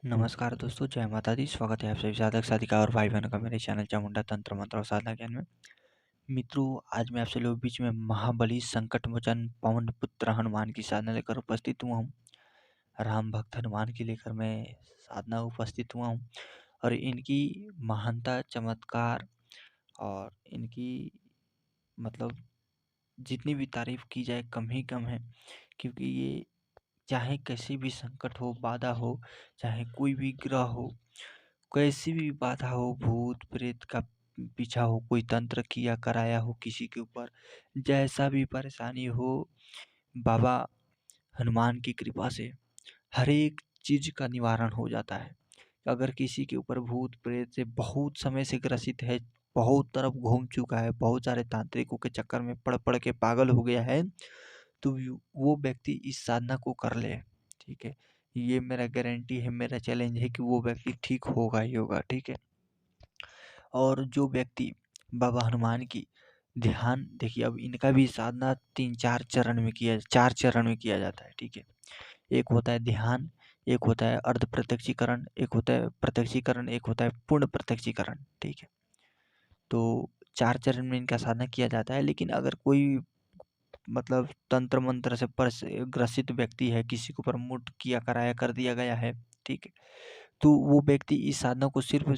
नमस्कार दोस्तों, जय माता दी। स्वागत है आप सभी साधक साधिका और भाई बहनों का मेरे चैनल चामुंडा तंत्र मंत्र और साधना ज्ञान में। मित्रों, आज मैं आप सभी लोगों के बीच में महाबली संकट मोचन पवन पुत्र हनुमान की साधना लेकर उपस्थित हुआ हूँ। राम भक्त हनुमान की लेकर मैं साधना उपस्थित हुआ हूँ और इनकी महानता, चमत्कार और इनकी मतलब जितनी भी तारीफ की जाए कम ही कम है, क्योंकि ये चाहे कैसी भी संकट हो, बाधा हो, चाहे कोई भी ग्रह हो, कैसी भी बाधा हो, भूत प्रेत का पीछा हो, कोई तंत्र किया कराया हो किसी के ऊपर, जैसा भी परेशानी हो, बाबा हनुमान की कृपा से हर एक चीज का निवारण हो जाता है। अगर किसी के ऊपर भूत प्रेत से बहुत समय से ग्रसित है, बहुत तरफ घूम चुका है, बहुत सारे तांत्रिकों के चक्कर में पड़ पड़ के पागल हो गया है, तो वो व्यक्ति इस साधना को कर ले। ठीक है, ये मेरा गारंटी है, मेरा चैलेंज है कि वो व्यक्ति ठीक होगा ही होगा। ठीक है, और जो व्यक्ति बाबा हनुमान की ध्यान देखिए, अब इनका भी साधना चार चरण में किया जाता है। ठीक है, एक होता है ध्यान, एक होता है अर्ध प्रत्यक्षीकरण, एक होता है प्रत्यक्षीकरण, एक होता है पूर्ण प्रत्यक्षीकरण। ठीक है, तो चार चरण में इनका साधना किया जाता है। लेकिन अगर कोई तंत्र मंत्र से ग्रसित व्यक्ति है, किसी के ऊपर मुठ किया कराया कर दिया गया है, ठीक है, तो वो व्यक्ति इस साधना को सिर्फ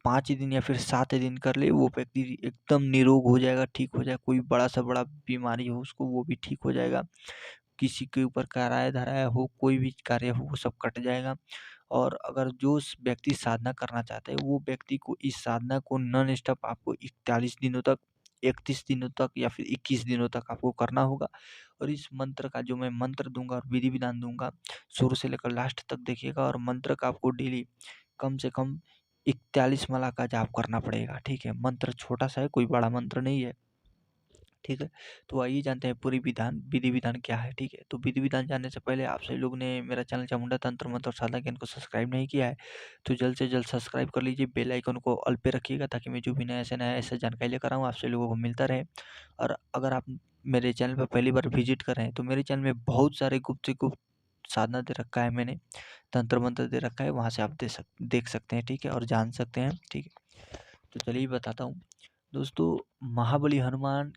5 दिन या फिर 7 दिन कर ले, वो व्यक्ति एकदम निरोग हो जाएगा, ठीक हो जाएगा। कोई बड़ा सा बड़ा बीमारी हो उसको, वो भी ठीक हो जाएगा। किसी के ऊपर कराया धराया हो, कोई भी कार्य हो, वो सब कट जाएगा। और अगर जो व्यक्ति साधना करना चाहता है, वो व्यक्ति को इस साधना को नॉन स्टॉप आपको 41 दिनों तक, 31 दिनों तक या फिर 21 दिनों तक आपको करना होगा। और इस मंत्र का जो मैं मंत्र दूंगा और विधि विधान दूंगा, शुरू से लेकर लास्ट तक देखिएगा। और मंत्र का आपको डेली कम से कम 41 माला का जाप करना पड़ेगा। ठीक है, मंत्र छोटा सा है, कोई बड़ा मंत्र नहीं है। ठीक है, तो आइए जानते हैं पूरी विधि विधान क्या है। ठीक है, तो विधि विधान जानने से पहले आप सभी लोग ने मेरा चैनल चामुंडा तंत्र मंत्र और साधना ज्ञान को सब्सक्राइब नहीं किया है, तो जल्द से जल्द सब्सक्राइब कर लीजिए। बेल आइकन को ऑल पे रखिएगा, ताकि मैं जो भी नया ऐसा जानकारी लेकर आऊँ, आप सभी लोगों को मिलता रहे। और अगर आप मेरे चैनल पर पहली बार विजिट कर रहे हैं, तो मेरे चैनल में बहुत सारे गुप्त से गुप्त साधना दे रखा है मैंने, तंत्र मंत्र दे रखा है, वहाँ से आप देख सकते हैं। ठीक है, और जान सकते हैं। ठीक है, तो चलिए बताता हूँ दोस्तों। महाबली हनुमान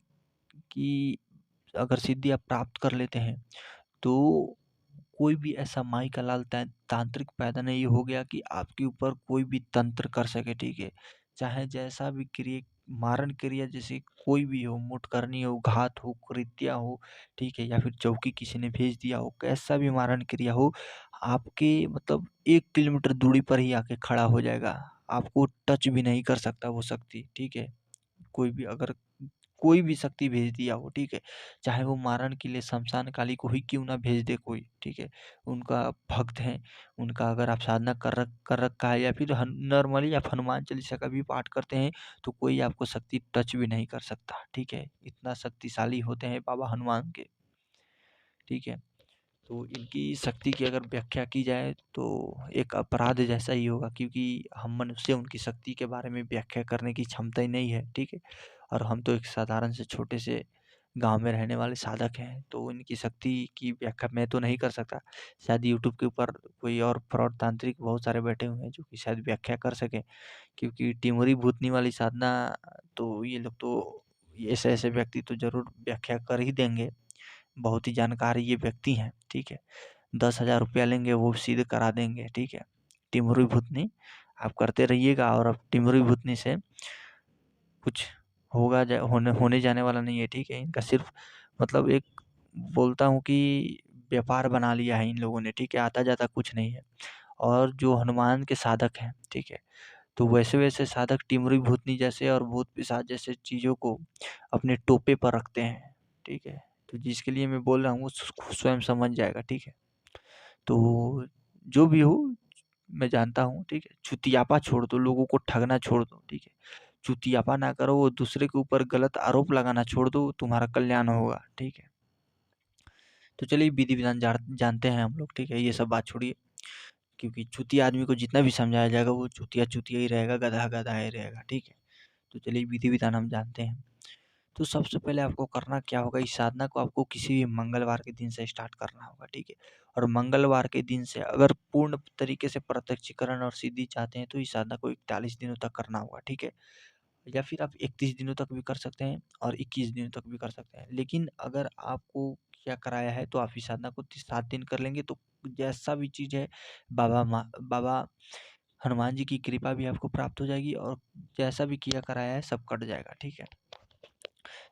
की अगर सिद्धि आप प्राप्त कर लेते हैं, तो कोई भी ऐसा माई का लाल तांत्रिक पैदा नहीं हो गया कि आपके ऊपर कोई भी तंत्र कर सके। ठीक है, चाहे जैसा भी क्रिया, मारण क्रिया जैसे कोई भी हो, मुठ करनी हो, घात हो, कृत्या हो, ठीक है, या फिर चौकी किसी ने भेज दिया हो, कैसा भी मारण क्रिया हो, आपके 1 किलोमीटर दूरी पर ही आके खड़ा हो जाएगा। आपको टच भी नहीं कर सकता वो शक्ति। ठीक है, कोई भी अगर कोई भी शक्ति भेज दिया हो, ठीक है, चाहे वो मारण के लिए शमशान काली को ही क्यों ना भेज दे कोई, ठीक है, उनका भक्त हैं, उनका अगर आप साधना कर रखा है, या फिर नॉर्मली आप हनुमान चालीसा का भी पाठ करते हैं, तो कोई आपको शक्ति टच भी नहीं कर सकता। ठीक है, इतना शक्तिशाली होते हैं बाबा हनुमान के। ठीक है, तो इनकी शक्ति की अगर व्याख्या की जाए तो एक अपराध जैसा ही होगा, क्योंकि हम मनुष्य उनकी शक्ति के बारे में व्याख्या करने की क्षमता ही नहीं है। ठीक है, और हम तो एक साधारण से छोटे से गांव में रहने वाले साधक हैं, तो इनकी शक्ति की व्याख्या मैं तो नहीं कर सकता। शायद यूट्यूब के ऊपर कोई और फ्रॉड तांत्रिक बहुत सारे बैठे हुए हैं जो कि शायद व्याख्या कर सकें, क्योंकि टिमरी भूतनी वाली साधना, तो ये लोग तो ऐसे ऐसे व्यक्ति तो जरूर व्याख्या कर ही देंगे। बहुत ही जानकार ये व्यक्ति हैं। ठीक है, 10,000 रुपया लेंगे, वो सीधे करा देंगे। ठीक है, टिमरी भूतनी आप करते रहिएगा, और अब टिमरी भूतनी से कुछ होने जाने वाला नहीं है। ठीक है, इनका सिर्फ एक बोलता हूँ कि व्यापार बना लिया है इन लोगों ने। ठीक है, आता जाता कुछ नहीं है। और जो हनुमान के साधक हैं, ठीक है, तो वैसे वैसे साधक टिमरी भूतनी जैसे और भूत पिशाच जैसे चीज़ों को अपने टोपे पर रखते हैं। ठीक है, तो जिसके लिए मैं बोल रहा हूँ वो स्वयं समझ जाएगा। ठीक है, तो जो भी हो, मैं जानता हूँ। ठीक है, चुतियापा छोड़ दो, लोगों को ठगना छोड़ दो। ठीक है, चुतियापा ना करो, वो दूसरे के ऊपर गलत आरोप लगाना छोड़ दो, तुम्हारा कल्याण होगा। ठीक है, तो चलिए विधि विधान जानते हैं हम लोग। ठीक है, ये सब बात छोड़िए, क्योंकि चुतिया आदमी को जितना भी समझाया जाएगा वो चुतिया चुतिया ही रहेगा, गधा गधा ही रहेगा। ठीक है, तो चलिए विधि विधान हम जानते हैं। तो सबसे पहले आपको करना क्या होगा, इस साधना को आपको किसी भी मंगलवार के दिन से स्टार्ट करना होगा, ठीक है। और मंगलवार के दिन से अगर पूर्ण तरीके से प्रत्यक्षीकरण और सिद्धि चाहते हैं तो इस साधना को 41 दिनों तक करना होगा, ठीक है। या फिर आप 31 दिनों तक भी कर सकते हैं और 21 दिनों तक भी कर सकते हैं। लेकिन अगर आपको क्या कराया है तो आप इस साधना को 7 दिन कर लेंगे तो जैसा भी चीज़ है बाबा हनुमान जी की कृपा भी आपको प्राप्त हो जाएगी और जैसा भी किया कराया है सब कट जाएगा, ठीक है।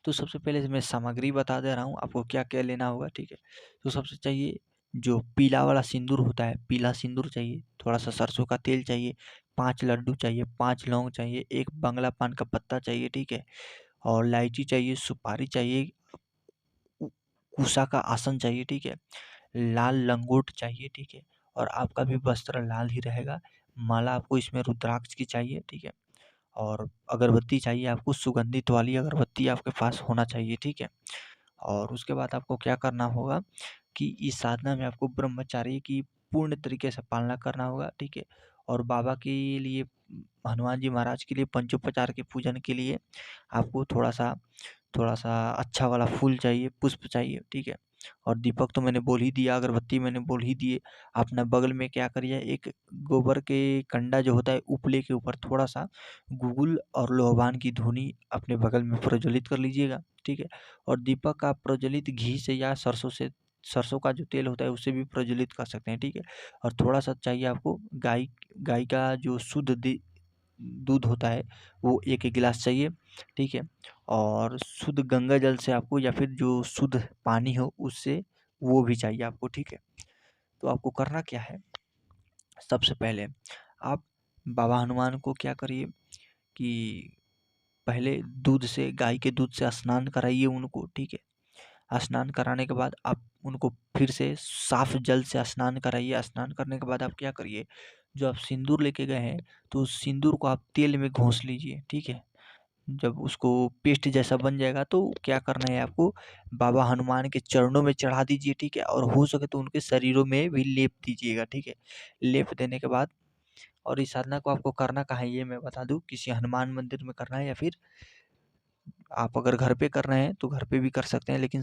तो सबसे पहले मैं सामग्री बता दे रहा हूँ आपको क्या क्या लेना होगा, ठीक है। तो सबसे चाहिए जो पीला वाला सिंदूर होता है, पीला सिंदूर चाहिए, थोड़ा सा सरसों का तेल चाहिए, 5 लड्डू चाहिए, 5 लौंग चाहिए, एक बंगला पान का पत्ता चाहिए, ठीक है। और इलायची चाहिए, सुपारी चाहिए, कुशा का आसन चाहिए, ठीक है। लाल लंगोट चाहिए, ठीक है। और आपका भी वस्त्र लाल ही रहेगा। माला आपको इसमें रुद्राक्ष की चाहिए, ठीक है। और अगरबत्ती चाहिए आपको, सुगंधित वाली अगरबत्ती आपके पास होना चाहिए, ठीक है। और उसके बाद आपको क्या करना होगा कि इस साधना में आपको ब्रह्मचार्य की पूर्ण तरीके से पालना करना होगा, ठीक है। और बाबा के लिए, हनुमान जी महाराज के लिए पंचोपचार के पूजन के लिए आपको थोड़ा सा अच्छा वाला फूल चाहिए, पुष्प चाहिए, ठीक है। और दीपक तो मैंने बोल ही दिया, अगरबत्ती मैंने बोल ही दिए। अपना बगल में क्या करिए, एक गोबर के कंडा जो होता है उपले के ऊपर थोड़ा सा गूगल और लोहबान की धुनी अपने बगल में प्रज्वलित कर लीजिएगा, ठीक है। और दीपक का प्रज्वलित घी से या सरसों का जो तेल होता है उससे भी प्रज्वलित कर सकते हैं, ठीक है। और थोड़ा सा चाहिए आपको गाय गाय का जो शुद्ध दूध होता है वो 1 गिलास चाहिए, ठीक है। और शुद्ध गंगा जल से आपको या फिर जो शुद्ध पानी हो उससे वो भी चाहिए आपको, ठीक है। तो आपको करना क्या है, सबसे पहले आप बाबा हनुमान को क्या करिए कि पहले गाय के दूध से स्नान कराइए उनको, ठीक है। स्नान कराने के बाद आप उनको फिर से साफ जल से स्नान कराइए। स्नान करने के बाद आप क्या करिए, जो आप सिंदूर लेके गए हैं तो उस सिंदूर को आप तेल में घोंस लीजिए, ठीक है। जब उसको पेस्ट जैसा बन जाएगा तो क्या करना है आपको, बाबा हनुमान के चरणों में चढ़ा दीजिए, ठीक है। और हो सके तो उनके शरीरों में भी लेप दीजिएगा, ठीक है। लेप देने के बाद, और इस साधना को आपको करना कहाँ है ये मैं बता दूं, किसी हनुमान मंदिर में करना है या फिर आप अगर घर पे कर रहे हैं तो घर पे भी कर सकते हैं। लेकिन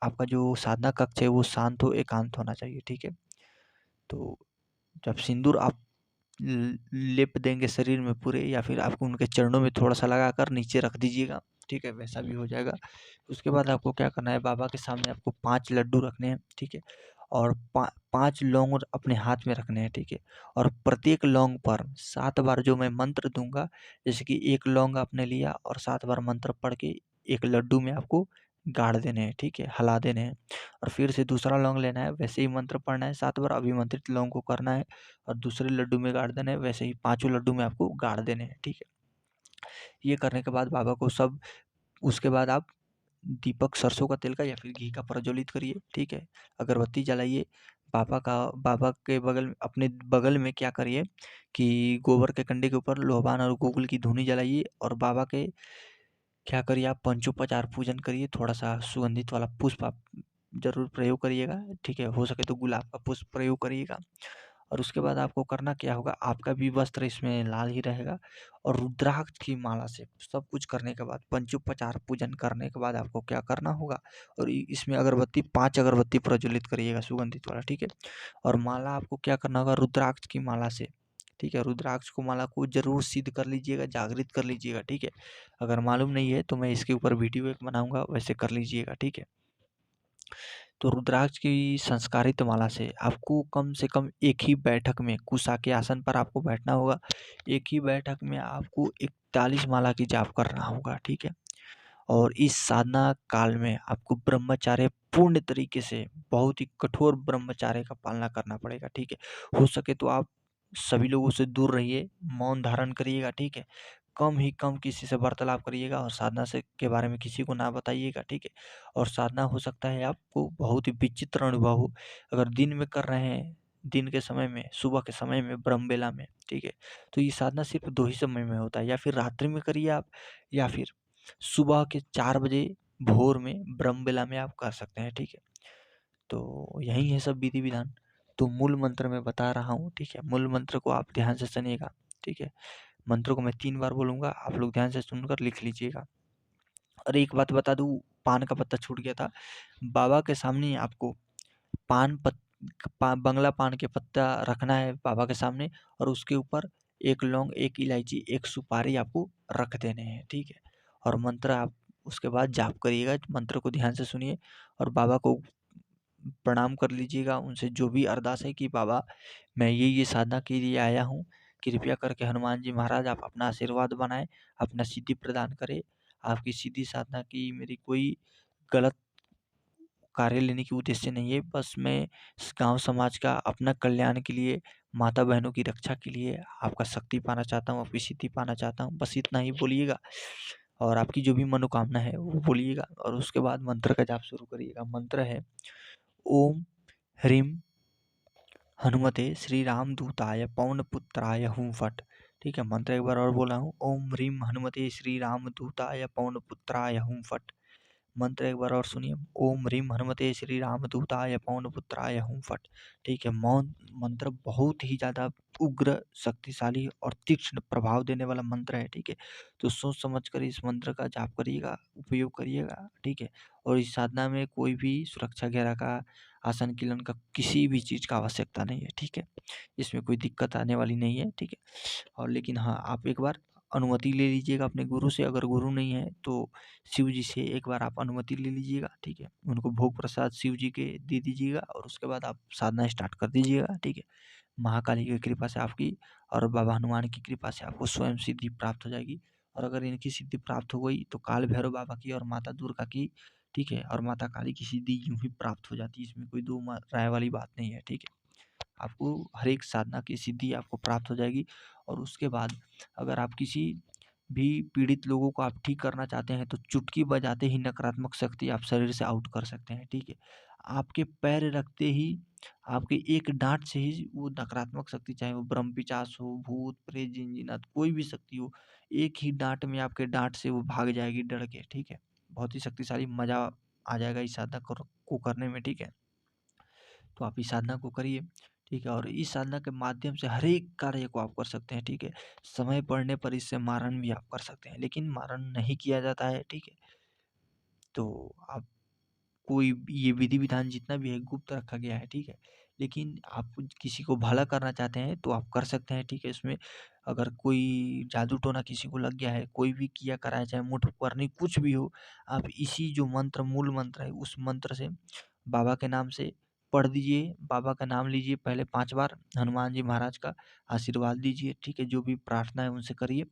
आपका जो साधना कक्ष है वो शांत हो, एकांत होना चाहिए, ठीक है। तो जब सिंदूर आप लेप देंगे शरीर में पूरे, या फिर आपको उनके चरणों में थोड़ा सा लगाकर नीचे रख दीजिएगा, ठीक है, वैसा भी हो जाएगा। उसके बाद आपको क्या करना है, बाबा के सामने आपको 5 लड्डू रखने हैं, ठीक है। और 5 लौंग अपने हाथ में रखने हैं, ठीक है। और प्रत्येक लौंग पर 7 बार जो मैं मंत्र दूंगा, जैसे कि एक लौंग आपने लिया और 7 बार मंत्र पढ़ के एक लड्डू में आपको गाड़ देने हैं, ठीक है, हिला देने हैं। और फिर से दूसरा लौंग लेना है, वैसे ही मंत्र पढ़ना है, 7 बार अभिमंत्रित लौंग को करना है और दूसरे लड्डू में गाड़ देना है, वैसे ही पांचों लड्डू में आपको गाड़ देने हैं, ठीक है। ये करने के बाद बाबा को सब, उसके बाद आप दीपक सरसों का तेल का या फिर घी का प्रज्वलित करिए, ठीक है। अगरबत्ती जलाइए। बाबा के बगल में, अपने बगल में क्या करिए कि गोबर के कंडे के ऊपर लोहबान और गूगल की धुनी जलाइए। और बाबा के क्या करिए, आप पंचोपचार पूजन करिए, थोड़ा सा सुगंधित वाला पुष्प आप जरूर प्रयोग करिएगा, ठीक है। हो सके तो गुलाब का पुष्प प्रयोग करिएगा। और उसके बाद आपको करना क्या होगा, आपका भी वस्त्र इसमें लाल ही रहेगा। और रुद्राक्ष की माला से सब कुछ करने के बाद, पंचोपचार पूजन करने के बाद आपको क्या करना होगा, और इसमें अगरबत्ती 5 अगरबत्ती प्रज्वलित करिएगा सुगंधित वाला, ठीक है। और माला आपको क्या करना होगा, रुद्राक्ष की माला से, ठीक है। रुद्राक्ष को माला को जरूर सिद्ध कर लीजिएगा, जागृत कर लीजिएगा, ठीक है। अगर मालूम नहीं है तो मैं इसके ऊपर वीडियो एक बनाऊंगा, वैसे कर लीजिएगा, ठीक है। तो रुद्राक्ष की संस्कारित माला से आपको कम से कम एक ही बैठक में, कुशा के आसन पर आपको बैठना होगा। एक ही बैठक में आपको 41 माला की जाप करना होगा, ठीक है। और इस साधना काल में आपको ब्रह्मचार्य पूर्ण तरीके से, बहुत ही कठोर ब्रह्मचार्य का पालना करना पड़ेगा, ठीक है। हो सके तो आप सभी लोगों से दूर रहिए, मौन धारण करिएगा, ठीक है। कम ही कम किसी से वार्तालाप करिएगा और साधना से के बारे में किसी को ना बताइएगा, ठीक है। और साधना हो सकता है आपको बहुत ही विचित्र अनुभव हो, अगर दिन में कर रहे हैं, दिन के समय में, सुबह के समय में, ब्रह्म बेला में, ठीक है। तो ये साधना सिर्फ 2 ही समय में होता है, या फिर रात्रि में करिए आप, या फिर सुबह के 4 बजे भोर में ब्रह्म बेला में आप कर सकते हैं, ठीक है। तो यही है सब विधि विधान। तो मूल मंत्र मैं बता रहा हूँ, ठीक है। मूल मंत्र को आप ध्यान से सुनिएगा, ठीक है। मंत्र को मैं 3 बार बोलूँगा, आप लोग ध्यान से सुनकर लिख लीजिएगा। और एक बात बता दूँ, पान का पत्ता छूट गया था। बाबा के सामने आपको पान पत बंगला पान के पत्ता रखना है बाबा के सामने, और उसके ऊपर 1 लौंग, 1 इलायची, 1 सुपारी आपको रख देने हैं, ठीक है? और मंत्र आप उसके बाद जाप करिएगा, मंत्र को ध्यान से सुनिए और बाबा को प्रणाम कर लीजिएगा। उनसे जो भी अरदास है कि बाबा, मैं ये साधना के लिए आया हूँ, कृपया करके हनुमान जी महाराज आप अपना आशीर्वाद बनाएँ, अपना सिद्धि प्रदान करें। आपकी सीधी साधना की मेरी कोई गलत कार्य लेने की उद्देश्य नहीं है, बस मैं इस गाँव समाज का अपना कल्याण के लिए, माता बहनों की रक्षा के लिए आपका शक्ति पाना चाहता हूँ, आपकी सिद्धि पाना चाहता हूँ। बस इतना ही बोलिएगा और आपकी जो भी मनोकामना है वो बोलिएगा, और उसके बाद मंत्र का जाप शुरू करिएगा। मंत्र है ओम ह्रीम हनुमते श्री राम दूताय पवन पुत्राय हूँ फट। ठीक है, मंत्र एक बार और बोला हूँ, ओम ह्रीम हनुमते श्री राम दूताय पवन पुत्राय हूँ फट। मंत्र एक बार और सुनिए, ओम ह्रीम हनुमते श्री रामदूताय पवनपुत्राय हुं फट। ठीक है, मौन मंत्र बहुत ही ज़्यादा उग्र, शक्तिशाली और तीक्ष्ण प्रभाव देने वाला मंत्र है, ठीक है? तो सोच समझ कर इस मंत्र का जाप करिएगा, उपयोग करिएगा, ठीक है? और इस साधना में कोई भी सुरक्षा घेरा का, आसन कीलन का, किसी भी चीज़ का आवश्यकता नहीं है, ठीक है? इसमें कोई दिक्कत आने वाली नहीं है, ठीक है? और लेकिन हाँ, आप एक बार अनुमति ले लीजिएगा अपने गुरु से, अगर गुरु नहीं है तो शिव जी से एक बार आप अनुमति ले लीजिएगा, ठीक है? उनको भोग प्रसाद शिव जी के दे दीजिएगा और उसके बाद आप साधना स्टार्ट कर दीजिएगा, ठीक है? महाकाली की कृपा से आपकी और बाबा हनुमान की कृपा से आपको स्वयं सिद्धि प्राप्त हो जाएगी। और अगर इनकी सिद्धि प्राप्त हो गई तो काल भैरव बाबा की और माता दुर्गा की, ठीक है? और माता काली की सिद्धि यूँ ही प्राप्त हो जाती है, इसमें कोई दो राय वाली बात नहीं है, ठीक है? आपको हर एक साधना की सिद्धि आपको प्राप्त हो जाएगी। और उसके बाद अगर आप किसी भी पीड़ित लोगों को आप ठीक करना चाहते हैं तो चुटकी बजाते ही नकारात्मक शक्ति आप शरीर से आउट कर सकते हैं, ठीक है? आपके पैर रखते ही, आपके एक डाँट से ही वो नकारात्मक शक्ति, चाहे वो ब्रह्मपिशाच हो, भूत, प्रेत, जिन-जिनात, कोई भी शक्ति हो, एक ही डाँट में आपके डाँट से वो भाग जाएगी डर के, ठीक है? बहुत ही शक्तिशाली मज़ा आ जाएगा इस साधना को करने में, ठीक है? तो आप इस साधना को करिए, ठीक है? और इस साधना के माध्यम से हर एक कार्य को आप कर सकते हैं, ठीक है? समय पड़ने पर इससे मारण भी आप कर सकते हैं, लेकिन मारण नहीं किया जाता है, ठीक है? तो आप कोई ये विधि-विधान जितना भी है गुप्त रखा गया है, ठीक है? लेकिन आप किसी को भला करना चाहते हैं तो आप कर सकते हैं, ठीक है? इसमें अगर कोई जादू-टोना किसी को लग गया है, कोई भी किया कराया, चाहे मुठ-भरनी कुछ भी हो, आप इसी जो मंत्र, मूल मंत्र है, उस मंत्र से बाबा के नाम से पढ़ दीजिए, बाबा का नाम लीजिए पहले 5 बार, हनुमान जी महाराज का आशीर्वाद लीजिए, ठीक है? जो भी प्रार्थना है उनसे करिए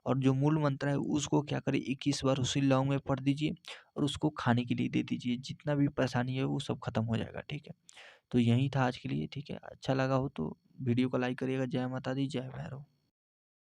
और जो मूल मंत्र है उसको क्या करिए, 21 बार उसी लौंग में पढ़ दीजिए और उसको खाने के लिए दे दीजिए। जितना भी परेशानी है वो सब खत्म हो जाएगा, ठीक है? तो यही था आज के लिए, ठीक है? अच्छा लगा हो तो वीडियो को लाइक करिएगा। जय माता दी, जय भैरव।